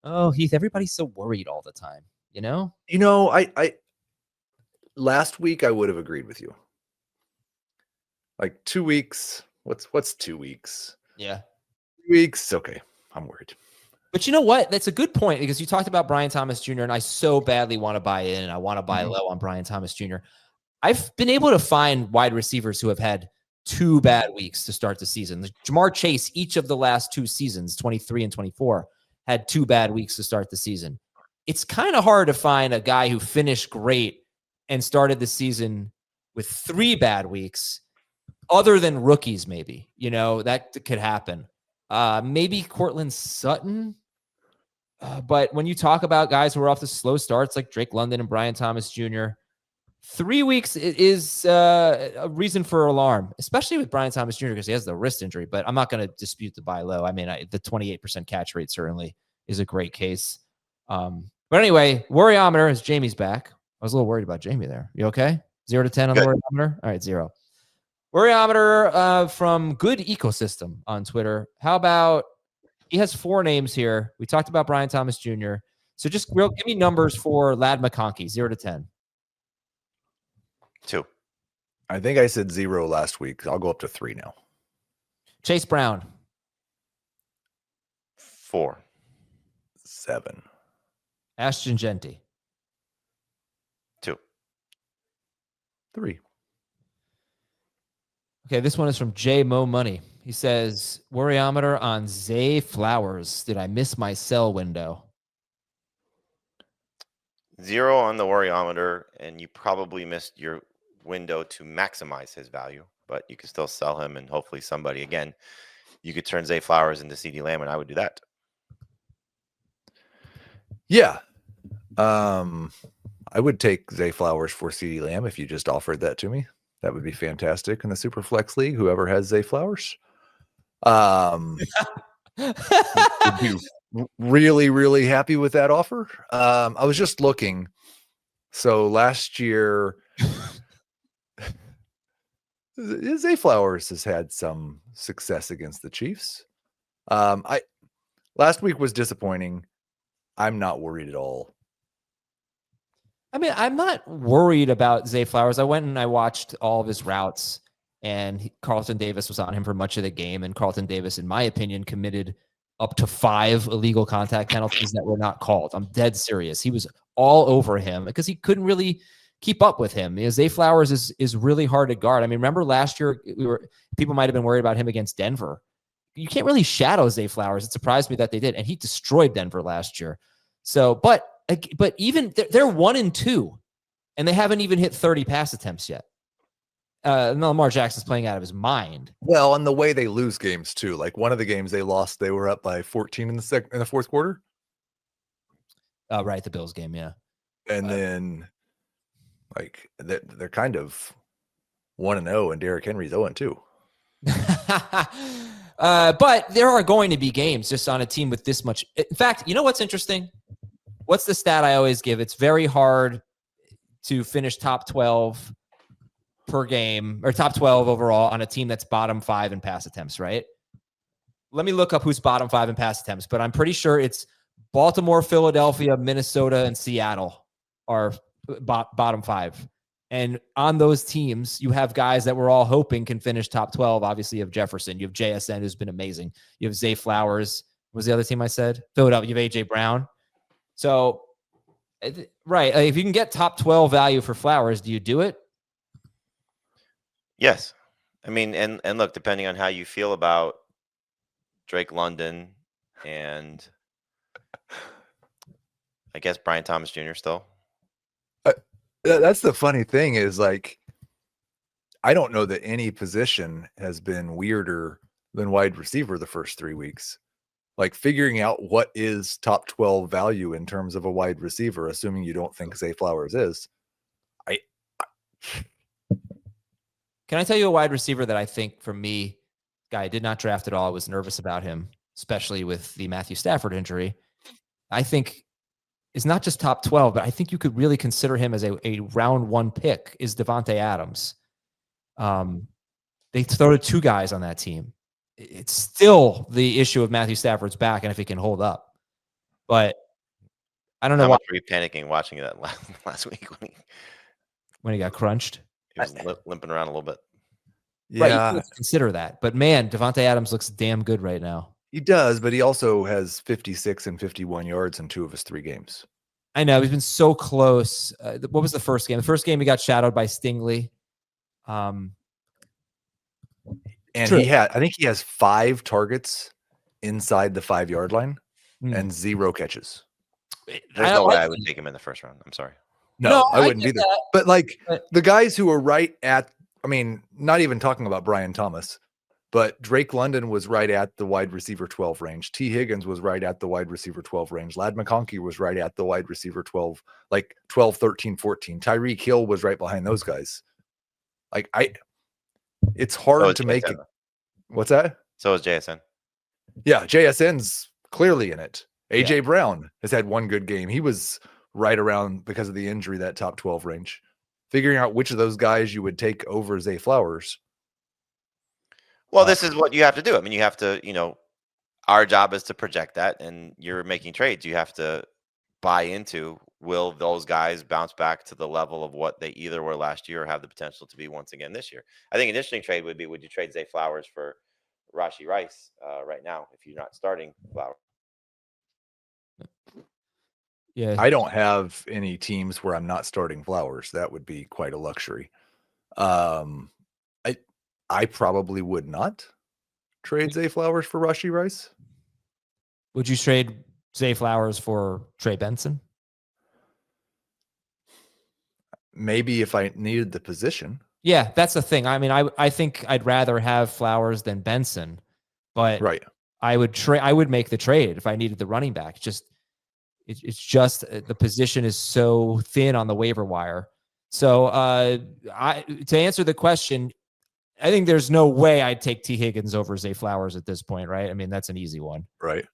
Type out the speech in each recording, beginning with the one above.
Oh, Heath, everybody's so worried all the time, you know? I last week I would have agreed with you. Like 2 weeks. What's 2 weeks? Yeah. 2 weeks. Okay. I'm worried. But you know what? That's a good point because you talked about Brian Thomas Jr. and I so badly want to buy in and I want to buy low on Brian Thomas Jr. I've been able to find wide receivers who have had 2 bad weeks to start the season. Jamar Chase, each of the last 2 seasons, 23 and 24, had 2 bad weeks to start the season. It's kind of hard to find a guy who finished great and started the season with 3 bad weeks, other than rookies, maybe. That could happen. Maybe Cortland Sutton. But when you talk about guys who are off to slow starts like Drake London and Brian Thomas Jr., 3 weeks is a reason for alarm, especially with Brian Thomas Jr. because he has the wrist injury. But I'm not going to dispute the buy low. I mean, the 28% catch rate certainly is a great case. But anyway, worryometer is Jamie's back. I was a little worried about Jamie there. You okay? 0 to 10 on the worryometer? All right, 0. Worryometer from Good Ecosystem on Twitter. How about, he has 4 names here. We talked about Brian Thomas Jr. So just give me numbers for Lad McConkey, 0 to 10. 2. I think I said 0 last week. I'll go up to 3 now. Chase Brown. 4. 7. Ashton Jeanty. 2. 3. Okay, this one is from J Mo Money. He says, worryometer on Zay Flowers. Did I miss my sell window? 0 on the worryometer, and you probably missed your window to maximize his value, but you can still sell him, and hopefully somebody, again, you could turn Zay Flowers into CD Lamb, and I would do that. Yeah. I would take Zay Flowers for CD Lamb if you just offered that to me. That would be fantastic in the Superflex League, whoever has Zay Flowers. Would be really, really happy with that offer. I was just looking. So last year, Zay Flowers has had some success against the Chiefs. Last week was disappointing. I'm not worried at all. I mean, I'm not worried about Zay Flowers. I went and I watched all of his routes, and Carlton Davis was on him for much of the game. And Carlton Davis, in my opinion, committed up to 5 illegal contact penalties that were not called. I'm dead serious. He was all over him because he couldn't really keep up with him. Zay Flowers is really hard to guard. I mean, remember last year, people might have been worried about him against Denver. You can't really shadow Zay Flowers. It surprised me that they did, and he destroyed Denver last year. So, but even they're 1-2, and they haven't even hit 30 pass attempts yet. Lamar Jackson's playing out of his mind. Well, and the way they lose games too. Like one of the games they lost, they were up by 14 in the fourth quarter. Right, the Bills game, yeah. And then, like they're kind of 1-0, and Derrick Henry's 0-2. But there are going to be games just on a team with this much. In fact, you know what's interesting? What's the stat I always give? It's very hard to finish top 12 per game or top 12 overall on a team that's bottom 5 in pass attempts, right? Let me look up who's bottom 5 in pass attempts, but I'm pretty sure it's Baltimore, Philadelphia, Minnesota, and Seattle are bottom 5. And on those teams, you have guys that we're all hoping can finish top 12. Obviously, you have Jefferson. You have JSN, who's been amazing. You have Zay Flowers. What was the other team I said? Philadelphia. You have A.J. Brown. So, right, if you can get top 12 value for Flowers, do you do it? Yes. I mean, and look, depending on how you feel about Drake London and I guess Brian Thomas Jr. still. That's the funny thing is, like, I don't know that any position has been weirder than wide receiver the first 3 weeks. Like figuring out what is top 12 value in terms of a wide receiver, assuming you don't think Zay Flowers is. Can I tell you a wide receiver that I think, for me, guy I did not draft at all, I was nervous about him, especially with the Matthew Stafford injury. I think is not just top 12, but I think you could really consider him as a round 1 pick, is Devontae Adams. They throw to 2 guys on that team. It's still the issue of Matthew Stafford's back and if he can hold up. But I don't know How why much were you panicking watching that last week when he got crunched. he was limping around a little bit? Right, you Yeah, have to consider that. But man, Devontae Adams looks damn good right now. he does, but he also has 56 and 51 yards in 2 of his 3 games. I know he's been so close. What was the first game? The first game he got shadowed by Stingley. And True. I think he has 5 targets inside the 5-yard line and 0 catches. There's no way I would take him in the first round. I'm sorry. No, I wouldn't either. That. But like the guys who are right at, I mean, not even talking about Brian Thomas, but Drake London was right at the wide receiver 12 range. T. Higgins was right at the wide receiver 12 range. Lad McConkey was right at the wide receiver 12, like 12, 13, 14. Tyreek Hill was right behind those guys. Like it's hard to make it. What's that? So is JSN. Yeah, JSN's clearly in it. AJ Yeah. Brown has had one good game. He was right around because of the injury, that top 12 range. Figuring out which of those guys you would take over Zay Flowers. Well, this is what you have to do. I mean, you have to, our job is to project that, and you're making trades. You have to buy into, will those guys bounce back to the level of what they either were last year or have the potential to be once again this year? I think an interesting trade would be, would you trade Zay Flowers for Rashee Rice right now if you're not starting Flowers? Yeah, I don't have any teams where I'm not starting Flowers. That would be quite a luxury. I probably would not trade Zay Flowers for Rashee Rice. Would you trade Zay Flowers for Trey Benson? Maybe if I needed the position. Yeah, that's the thing. I mean, I think I'd rather have Flowers than Benson, but Right. I would make the trade if I needed the running back. It's just the position is so thin on the waiver wire. So to answer the question, I think there's no way I'd take T. Higgins over Zay Flowers at this point, right? I mean, that's an easy one. Right.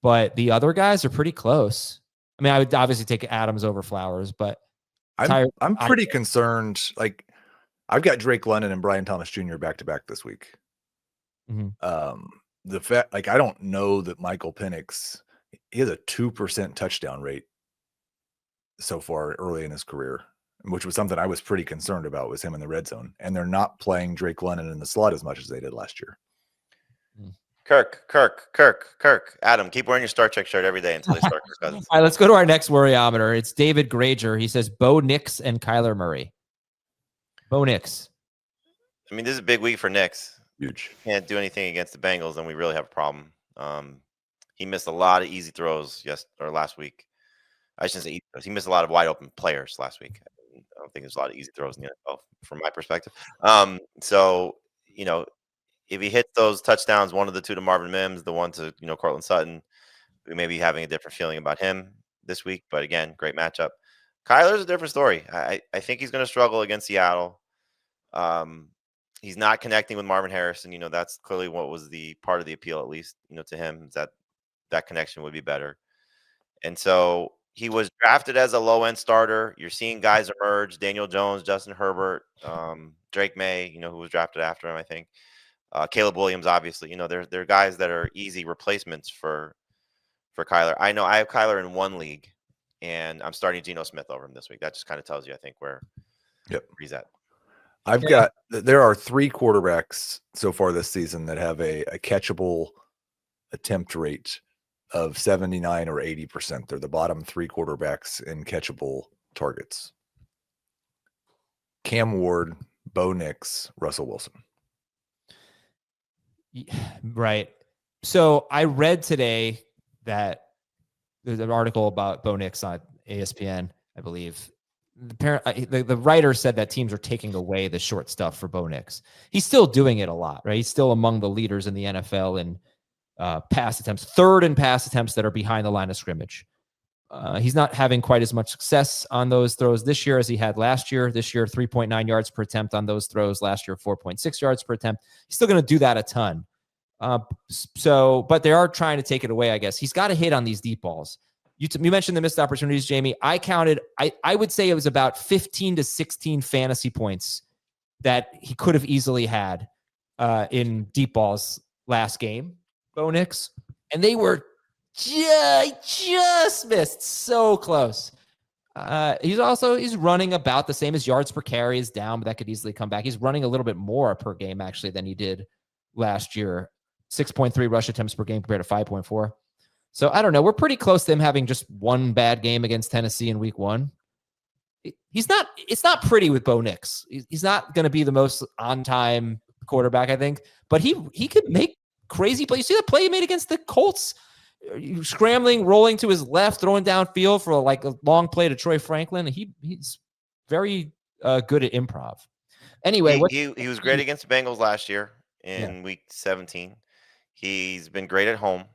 But the other guys are pretty close. I mean, I would obviously take Adams over Flowers, but I'm pretty concerned. Like, I've got Drake London and Brian Thomas Jr. back to back this week. Mm-hmm. The fact, like, I don't know that Michael Penix, he has a 2% touchdown rate so far early in his career, which was something I was pretty concerned about, was him in the red zone. And they're not playing Drake London in the slot as much as they did last year. Kirk. Adam, keep wearing your Star Trek shirt every day until they start Kirk Cousins. All right, let's go to our next worryometer. It's David Granger. He says Bo Nix and Kyler Murray. Bo Nix. I mean, this is a big week for Nix. Huge. Can't do anything against the Bengals, then we really have a problem. He missed a lot of easy throws last week. I shouldn't say easy throws. He missed a lot of wide open players last week. I don't think there's a lot of easy throws in the NFL from my perspective. So, if he hits those touchdowns, one of the two to Marvin Mims, the one to, Cortland Sutton, we may be having a different feeling about him this week. But again, great matchup. Kyler's a different story. I think he's going to struggle against Seattle. He's not connecting with Marvin Harrison. That's clearly what was the part of the appeal, at least, to him, is that connection would be better. And so he was drafted as a low-end starter. You're seeing guys emerge: Daniel Jones, Justin Herbert, Drake May, who was drafted after him, I think. Caleb Williams, obviously. They're guys that are easy replacements for Kyler. I know I have Kyler in one league, and I'm starting Geno Smith over him this week. That just kind of tells you, I think, where he's at. There are 3 quarterbacks so far this season that have a catchable attempt rate of 79 or 80%. They're the bottom 3 quarterbacks in catchable targets: Cam Ward, Bo Nix, Russell Wilson. Right. So I read today that there's an article about Bo Nix on ESPN, I believe. The writer said that teams are taking away the short stuff for Bo Nix. He's still doing it a lot, right? He's still among the leaders in the NFL in pass attempts, third in pass attempts that are behind the line of scrimmage. He's not having quite as much success on those throws this year as he had last year. This year, 3.9 yards per attempt on those throws. Last year, 4.6 yards per attempt. He's still going to do that a ton. But they are trying to take it away, I guess. He's got to hit on these deep balls. You mentioned the missed opportunities, Jamie. I counted, I would say it was about 15 to 16 fantasy points that he could have easily had in deep balls last game, Bo Nix. And they were just missed. So close. He's running about the same. As yards per carry is down, but that could easily come back. He's running a little bit more per game actually than he did last year. 6.3 rush attempts per game compared to 5.4. So I don't know. We're pretty close to him having just one bad game against Tennessee in week 1. It's not pretty with Bo Nix. He's not going to be the most on-time quarterback, I think, but he could make crazy plays. You see the play he made against the Colts? Scrambling, rolling to his left, throwing downfield for like a long play to Troy Franklin. He's very good at improv. Anyway, he was great against the Bengals last year in week 17. He's been great at home.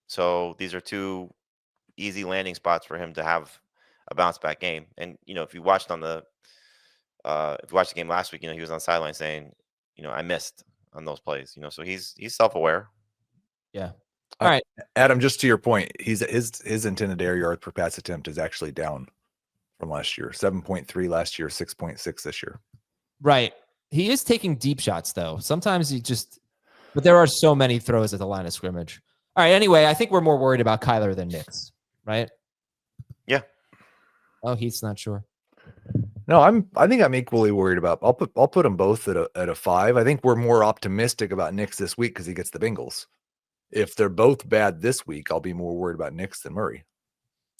So these are 2 easy landing spots for him to have a bounce back game. And, if you watched the game last week, he was on the sideline saying, I missed on those plays, so he's self-aware. Yeah. All right. Adam, just to your point, his intended air yards per pass attempt is actually down from last year. 7.3 last year, 6.6 this year. Right. He is taking deep shots though. Sometimes but there are so many throws at the line of scrimmage. All right. Anyway, I think we're more worried about Kyler than Nix, right? Yeah. Oh, he's not sure. No, I think I'm equally worried about. I'll put them both at a 5. I think we're more optimistic about Nix this week because he gets the Bengals. If they're both bad this week, I'll be more worried about Nix than Murray.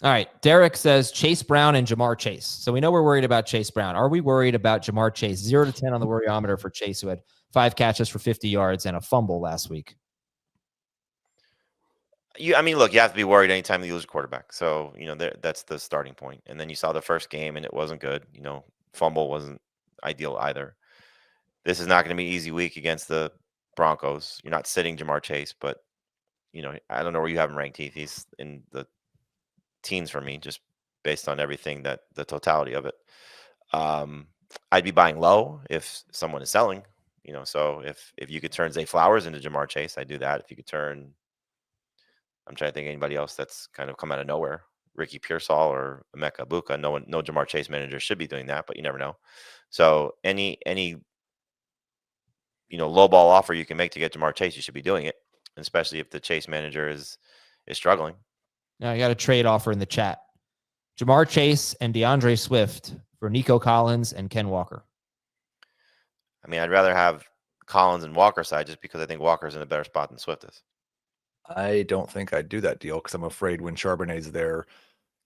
All right. Derek says Chase Brown and Jamar Chase. So we know we're worried about Chase Brown. Are we worried about Jamar Chase? 0 to 10 on the worryometer for Chase, who had 5 catches for 50 yards and a fumble last week. Look, you have to be worried anytime you lose a quarterback. So, that's the starting point. And then you saw the first game and it wasn't good. Fumble wasn't ideal either. This is not going to be an easy week against the Broncos. You're not sitting Jamar Chase, but I don't know where you have him ranked, Heath. He's in the teens for me, just based on everything the totality of it. I'd be buying low if someone is selling, so if you could turn Zay Flowers into Jamar Chase, I'd do that. If you could turn, I'm trying to think of anybody else that's kind of come out of nowhere, Ricky Pearsall or Emeka Buka. No Jamar Chase manager should be doing that, but you never know. So any low ball offer you can make to get Jamar Chase, you should be doing it, especially if the Chase manager is struggling. Now I got a trade offer in the chat. Jamar Chase and DeAndre Swift for Nico Collins and Ken Walker. I'd rather have Collins and Walker side just because I think Walker's in a better spot than Swift is. I don't think I'd do that deal because I'm afraid when Charbonnet's there,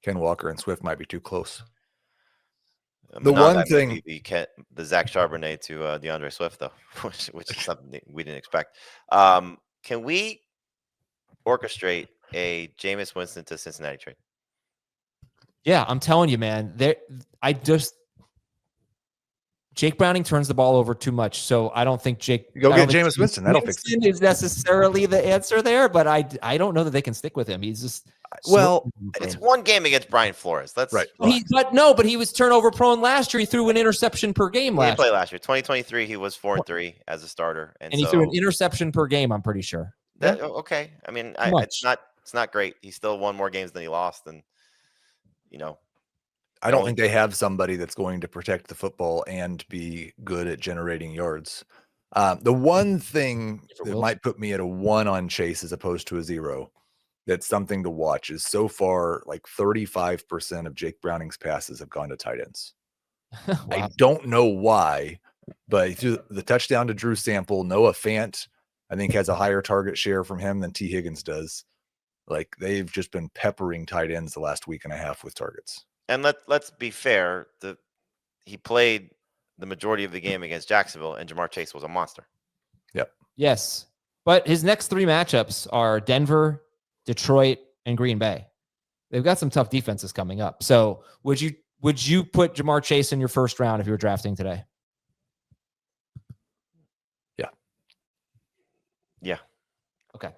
Ken Walker and Swift might be too close. The one thing, the Zach Charbonnet to DeAndre Swift, though, which is something we didn't expect. Can we orchestrate a Jameis Winston to Cincinnati trade? Yeah, I'm telling you, man. Jake Browning turns the ball over too much, so I don't think get Jameis Winston. That'll fix it. Is necessarily the answer there, but I don't know that they can stick with him. He's just it's one game against Brian Flores. That's right. But he was turnover prone last year. He threw an interception per game last year. 2023, he was 4-3 as a starter, and he threw an interception per game. I'm pretty sure. Okay. It's not great. He still won more games than he lost, and I don't think they have somebody that's going to protect the football and be good at generating yards. The one thing that might put me at a 1 on Chase as opposed to a 0, that's something to watch, is so far like 35% of Jake Browning's passes have gone to tight ends. Wow. I don't know why, but through the touchdown to Drew Sample, Noah Fant, I think, has a higher target share from him than T. Higgins does. Like, they've just been peppering tight ends the last week and a half with targets. And let's be fair. He played the majority of the game against Jacksonville, and Jamar Chase was a monster. Yep. Yes, but his next 3 matchups are Denver, Detroit, and Green Bay. They've got some tough defenses coming up. So would you put Jamar Chase in your first round if you were drafting today? Yeah. Yeah. Okay.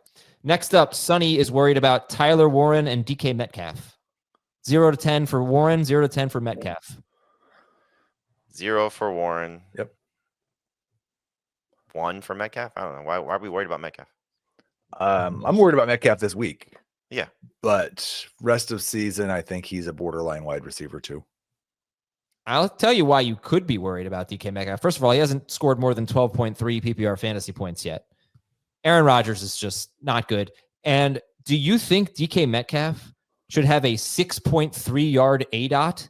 Next up, Sonny is worried about Tyler Warren and DK Metcalf. 0 to 10 for Warren, 0 to 10 for Metcalf. 0 for Warren. Yep. 1 for Metcalf. I don't know. Why are we worried about Metcalf? I'm worried about Metcalf this week. Yeah. But rest of season, I think he's a borderline wide receiver too. I'll tell you why you could be worried about DK Metcalf. First of all, he hasn't scored more than 12.3 PPR fantasy points yet. Aaron Rodgers is just not good. And Do you think DK Metcalf should have a 6.3 yard ADOT?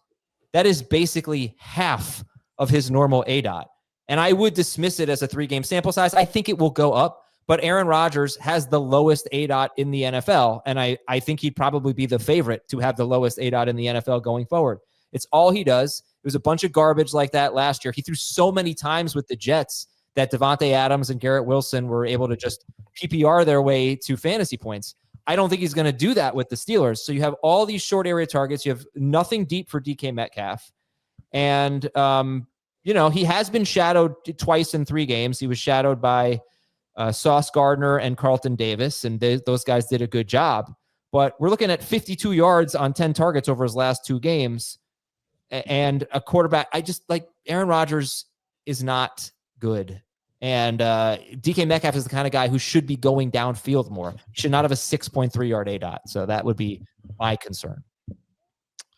That is basically half of his normal ADOT. And I would dismiss it as a 3-game sample size. I think it will go up, but Aaron Rodgers has the lowest ADOT in the NFL. And I think he'd probably be the favorite to have the lowest ADOT in the NFL going forward. It's all he does. It was a bunch of garbage like that last year. He threw so many times with the Jets that Devontae Adams and Garrett Wilson were able to just PPR their way to fantasy points. I don't think he's going to do that with the Steelers. So you have all these short area targets. You have nothing deep for DK Metcalf. And, he has been shadowed twice in 3 games. He was shadowed by Sauce Gardner and Carlton Davis, and those guys did a good job. But we're looking at 52 yards on 10 targets over his last 2 games. And a quarterback, I just like Aaron Rodgers is not good. And DK Metcalf is the kind of guy who should be going downfield more. He should not have a 6.3 yard ADOT. So that would be my concern.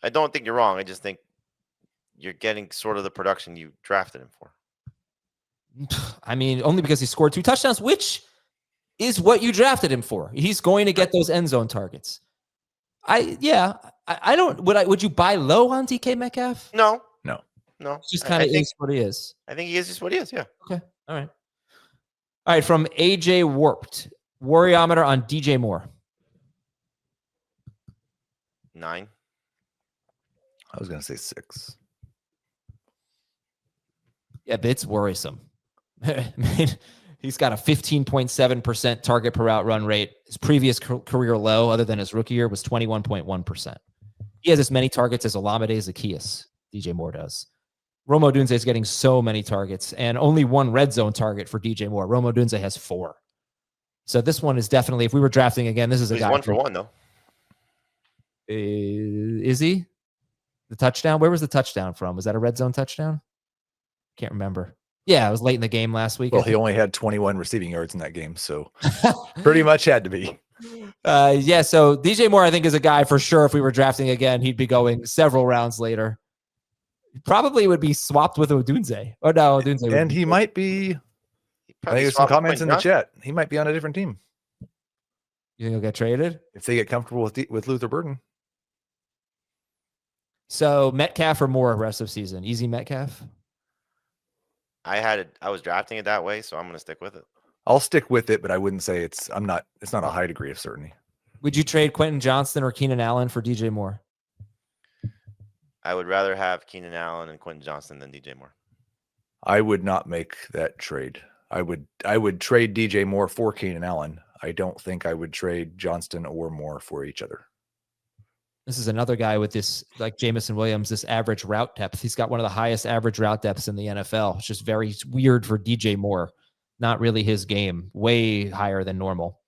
I don't think you're wrong. I just think you're getting sort of the production you drafted him for. I mean, only because he scored 2 touchdowns, which is what you drafted him for. He's going to get those end zone targets. Would you buy low on DK Metcalf? No. It's just kind of is what he is. I think he is just what he is. Yeah. Okay. All right. From AJ Warped, Warriometer on DJ Moore. 9. I was going to say 6. Yeah, but it's worrisome. I mean, he's got a 15.7% target per route run rate. His previous career low, other than his rookie year, was 21.1%. He has as many targets as Olamide Zaccheaus. DJ Moore does. Rome Odunze is getting so many targets and only 1 red zone target for DJ Moore. Rome Odunze has 4. So this one is definitely, if we were drafting again, this is a guy. He's 1 for 1, though. Is he? The touchdown? Where was the touchdown from? Was that a red zone touchdown? Can't remember. Yeah, it was late in the game last week. Well, he only had 21 receiving yards in that game, so pretty much had to be. So DJ Moore, I think, is a guy for sure. If we were drafting again, he'd be going several rounds later. Probably would be swapped with Odunze. Oh no, Odunze. And he might be. I think there's some comments in the chat. He might be on a different team. You think he'll get traded if they get comfortable with Luther Burden? So Metcalf or Moore rest of season? Easy Metcalf. I was drafting it that way, so I'm going to stick with it. I'll stick with it, but I wouldn't say it's not a high degree of certainty. Would you trade Quentin Johnston or Keenan Allen for DJ Moore? I would rather have Keenan Allen and Quentin Johnston than DJ Moore. I would not make that trade. I would trade DJ Moore for Keenan Allen. I don't think I would trade Johnston or Moore for each other. This is another guy with this, like Jamison Williams, this average route depth. He's got one of the highest average route depths in the NFL. It's just very weird for DJ Moore. Not really his game. Way higher than normal.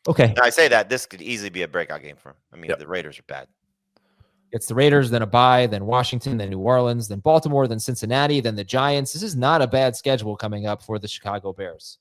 Okay. Now, I say that this could easily be a breakout game for him. I mean, The Raiders are bad. It's the Raiders, then a bye, then Washington, then New Orleans, then Baltimore, then Cincinnati, then the Giants. This is not a bad schedule coming up for the Chicago Bears.